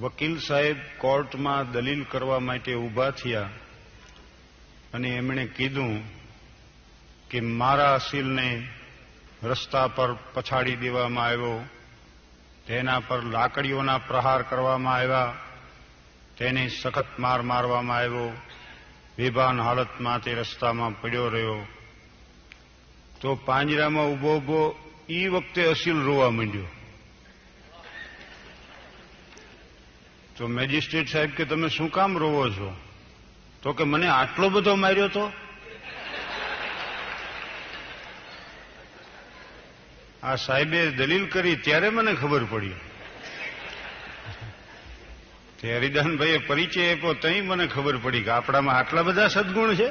વકીલ સાહેબ કોર્ટમાં દલીલ કરવા માટે ઊભા થયા અને એમણે કીધું કે મારા અસીલને રસ્તા પર પછાડી દેવામાં આવ્યો, તેના પર લાકડીઓના પ્રહાર કરવામાં આવ્યા, તેને સખત માર મારવામાં આવ્યો, બેભાન હાલતમાં તે રસ્તામાં પડ્યો રહ્યો. તો પાંજરામાં ઊભો ઊભો એ વખતે અસીલ રોવા માંડ્યો. તો મેજિસ્ટ્રેટ સાહેબ કે તમે શું કામ રોવો છો? તો કે મને આટલો બધો માર્યો તો. આ સાહેબે દલીલ કરી ત્યારે મને ખબર પડી. તે હરિદાનભાઈએ પરિચય આપ્યો તઈ મને ખબર પડી કે આપણામાં આટલા બધા સદગુણ છે.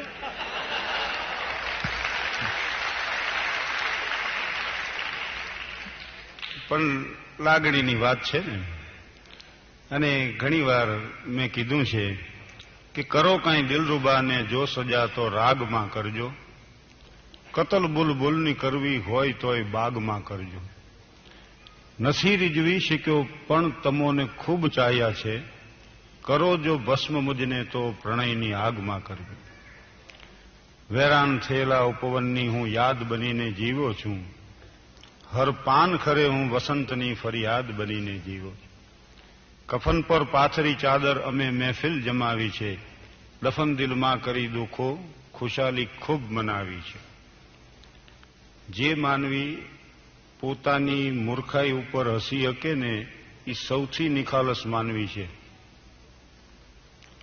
પણ લાગણીની વાત છે ને. અને ઘણીવાર મેં કીધું છે કે કરો કાંઈ દિલરૂબાને જો સજા તો રાગમાં કરજો, કતલ બુલબુલની કરવી હોય તોય બાગમાં કરજો. નથી રીઝવી શક્યો પણ તમોને ખૂબ ચાહ્યા છે, કરો જો ભસ્મ મુજને તો પ્રણયની આગમાં કરજો. વેરાન થયેલા ઉપવનની હું યાદ બનીને જીવો છું, હર પાન ખરે હું વસંતની ફરિયાદ બનીને જીવો છું. કફન પર પાથરી ચાદર અમે મહેફિલ જમાવી છે, દફન દિલમાં કરી દુઃખો ખુશાલી ખૂબ મનાવી છે. જે માનવી પોતાની મૂર્ખાઈ ઉપર હસી શકે ને એ સૌથી નિખાલસ માનવી છે.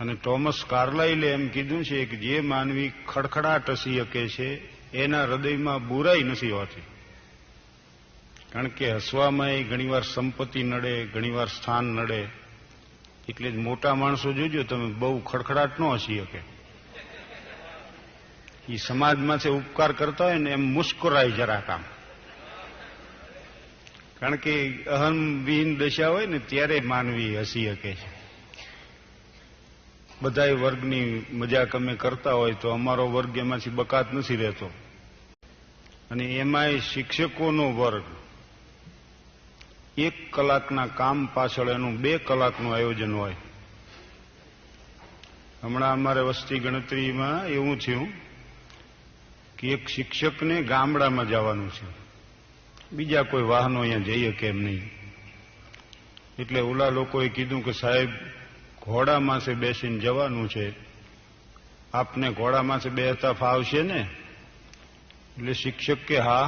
અને ટોમસ કાર્લાઇલે એમ કીધું છે કે જે માનવી ખડખડાટ હસી શકે છે એના હૃદયમાં બુરાઈ નથી હોતી. કારણ કે હસવામાં ઘણીવાર સંપત્તિ નડે, ઘણીવાર સ્થાન નડે. એટલે જ મોટા માણસો જોજો તમે બહુ ખડખડાટ ન હસી શકે. એ સમાજમાંથી ઉપકાર કરતા હોય ને એમ મુસ્કરાય જરા કામ. કારણ કે અહમવિહીન દશા હોય ને ત્યારે માનવી હસી શકે છે. બધાય વર્ગની મજાક અમે કરતા હોય તો અમારો વર્ગ એમાંથી બકાત નથી રહેતો. અને એમાંય શિક્ષકોનો વર્ગ 1 કલાકના કામ પાછળ એનું 2 કલાકનું આયોજન હોય. હમણાં અમારે વસ્તી ગણતરીમાં એવું થયું કે એક શિક્ષકને ગામડામાં જવાનું છે, બીજા કોઈ વાહનો અહીંયા જઈ શકે એમ નહીં. એટલે ઓલા લોકોએ કીધું કે સાહેબ ઘોડામાં બેસીને જવાનું છે, આપને ઘોડામાં બેસતા ફાવશે ને? એટલે શિક્ષક કે હા,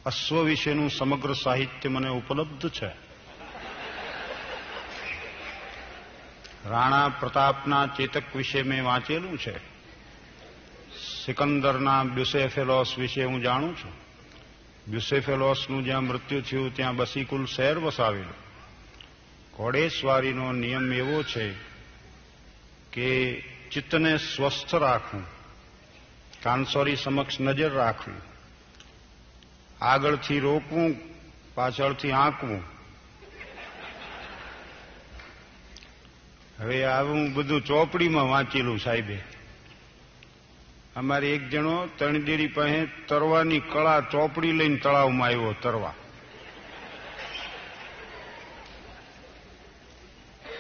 અશ્વ વિશેનું સમગ્ર સાહિત્ય મને ઉપલબ્ધ છે. રાણા પ્રતાપના ચેતક વિશે મેં વાંચેલું છે. સિકંદરના બ્યુસેફેલોસ વિશે હું જાણું છું. બ્યુસેફેલોસનું જ્યાં મૃત્યુ થયું ત્યાં બસીકુલ શહેર વસાવેલું. ઘોડેસવારીનો નિયમ એવો છે કે ચિત્તને સ્વસ્થ રાખવું, કાનસોરી સમક્ષ નજર રાખવી, આગળથી રોકવું, પાછળથી આંકવું. હવે આવું બધું ચોપડીમાં વાંચેલું સાહેબે. અમારે એક જણો તણદેરી પાસે તરવાની કળા ચોપડી લઈને તળાવમાં આવ્યો તરવા.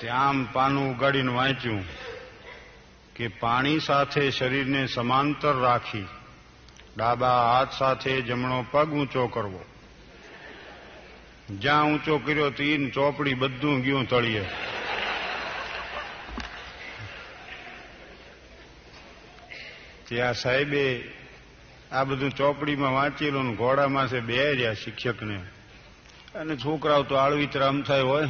ત્યાં આમ પાનું ઉગાડીને વાંચ્યું કે પાણી સાથે શરીરને સમાંતર રાખી ડાબા હાથ સાથે જમણો પગ ઊંચો કરવો. જ્યાં ઊંચો કર્યો તો ઈન ચોપડી બધું ગયું તળીએ. ત્યાં સાહેબે આ બધું ચોપડીમાં વાંચેલું ને ઘોડામાં છે બે રહ્યા શિક્ષકને. અને છોકરાઓ તો આળવિતરા અમથાય હોય,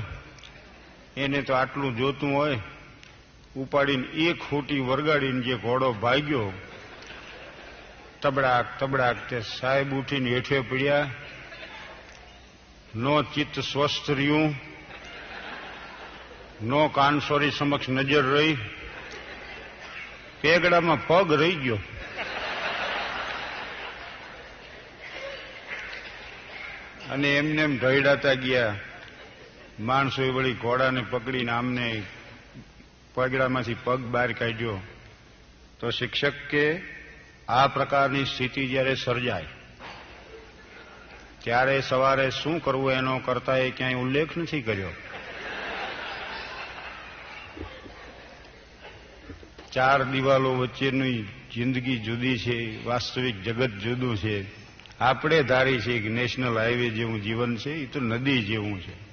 એને તો આટલું જોતું હોય. ઉપાડીને એક ખોટી વરગાડીને જે ઘોડો ભાગ્યો, તબડાક તબડાક તે સાહેબ ઉઠીને હેઠે પડ્યા. નો ચિત્ત સ્વસ્થ રહ્યું, નો કાનસોરી સમક્ષ નજર રહી, પેગડામાં પગ રહી ગયો. અને એમને એમ ઢળડાતા ગયા. માણસોએ વળી ઘોડાને પકડીને આમને પગડામાંથી પગ બહાર કાઢ્યો. તો શિક્ષક કે આ પ્રકારની સ્થિતિ જ્યારે સર્જાય ત્યારે સવારે શું કરવું એનો કરતા એ ક્યાંય ઉલ્લેખ નથી કર્યો. ચાર દિવાલો વચ્ચેની જિંદગી જુદી છે, વાસ્તવિક જગત જુદું છે. આપણે ધારી છે કે નેશનલ હાઈવે જેવું જીવન છે, એ તો નદી જેવું છે.